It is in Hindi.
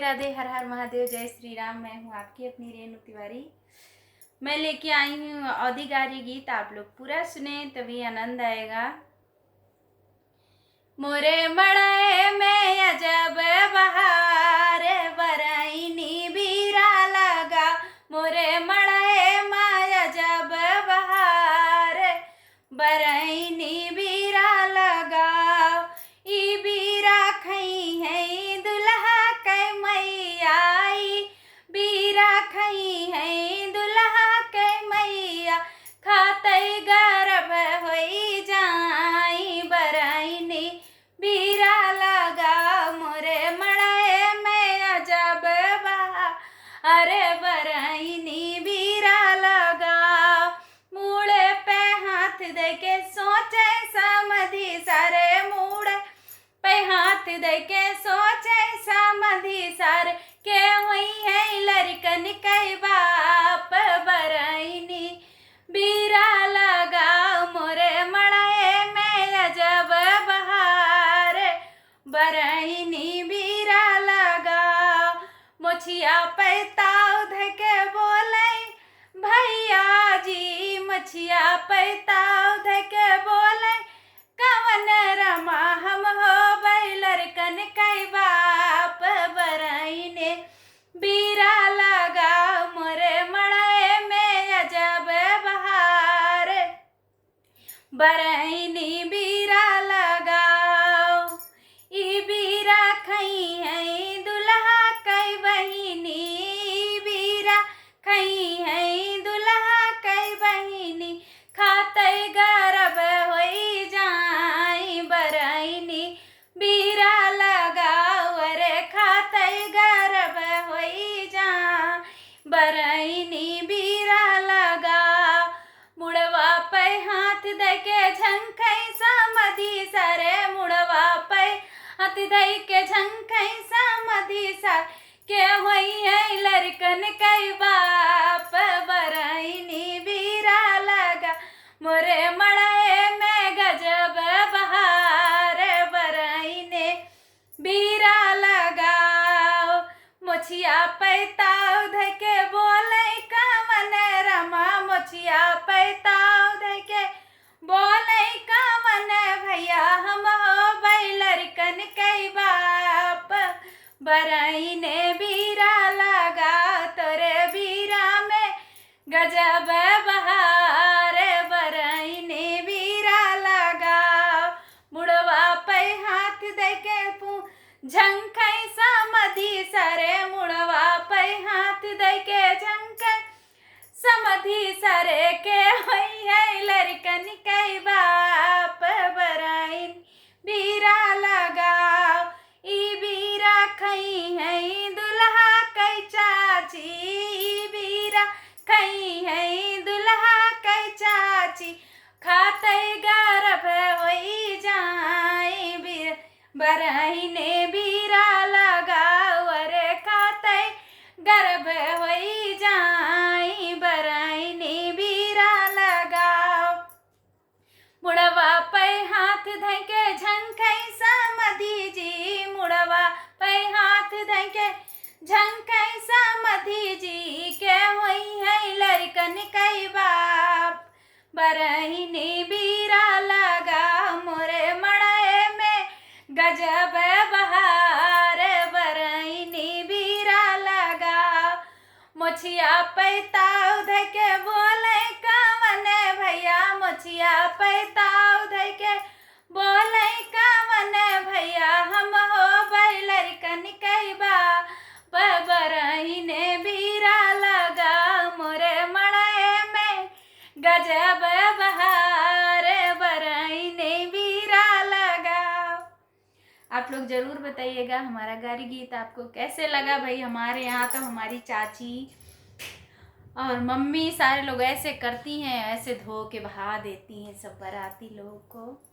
राधे, हर हर महादेव, जय श्री राम। मैं हूँ आपकी अपनी रेणु तिवारी। मैं लेके आई हूँ औदिगारी गीत। आप लोग पूरा सुने तभी आनंद आएगा। मोरे मड़े में अजब बहार बरईनी बीरा लगा। मोरे मड़े में अजब बहार बरईनी बीरा लगा। ई बीरा खई है दुल्हा के मैया, बीरा खई है दुल्हा के मैया। खाते गर्भ होई जाई बरईनी बीरा लगा। मोरे मड़े में अजब बहार अरे बरईनी बीरा लगा। मूड़े पे हाथ दे के सोचे समधि सारे, मूड़े पे हाथ दे के सोचे समधि सारे। के हुई है लड़कन के बाप बरईनी बीरा लगा। मोरे मड़े में अजब बहार बरईनी बीरा लगा। मोछिया पैताव धके बोले भैया जी, मछिया पैताव धके बोले कवन रमा हम हो लड़कन के बाप बरईने बीरा लगा। मोरे मड़े में अजब बहार बरईनी बीरा लगा। ई बीरा खई है दुल्हा कई बहिनी, बीरा खई है दुल्हा कई बहिनी। खाते गर्भ होई जाई बरईनी बीरा लगा। अरे खाते गर्भ होई जाई बरईनी बीरा लगा। मुड़वा पे हाथ दे के झंखई समधि सरे, मुड़वा पे हाथ दे के झंखई समधि सर। के हुई है लड़कन के बाप बरईनी बीरा लगा। मोरे मड़े में गजब बहार बरईने बीरा लगा। मोछिया पैताव धके बोले कवन रमा, मोछिया पैताव धके बोले कवन भैया हम हो लड़कन के बाप बरईने बीरा लगा। तोरे बीरा में गजब बहार बरईने बीरा लगा। मुड़वा पे हाथ देके झंखई समधि सरे, मुड़वा पे हाथ देके झंखई समधि सरे। के हुई है लड़कन के बाप बरईन बीरा लगा। ई बीरा खई है दुल्हा के चाची, बीरा खई है दुल्हा के चाची। खाते गर्भ होई जाई बरईने बीरा लगा। अरे खाते गर्भ होई जाई बरईने बीरा लगा। मुड़वा पे हाथ धके झंखई समधि जी, मुड़वा पे हाथ धके झंखई समधि जी। के हुई है लड़कन के बाप बरईनी बीरा लगा। मोरे मड़े में गजब बहार बरईनी बीरा लगा। मोछिया पैताव धके बोले कवन भैया, मोछिया पैताव धके बोले कवन भैया हम हो लड़कन के बाप बरईने बीरा लगा। मोरे मड़े में गजब बहार बरईने बीरा लगा। आप लोग जरूर बताइएगा हमारा गारी गीत आपको कैसे लगा। भाई हमारे यहाँ तो हमारी चाची और मम्मी सारे लोग ऐसे करती हैं, ऐसे धो के बहा देती हैं सब बाराती लोगों को।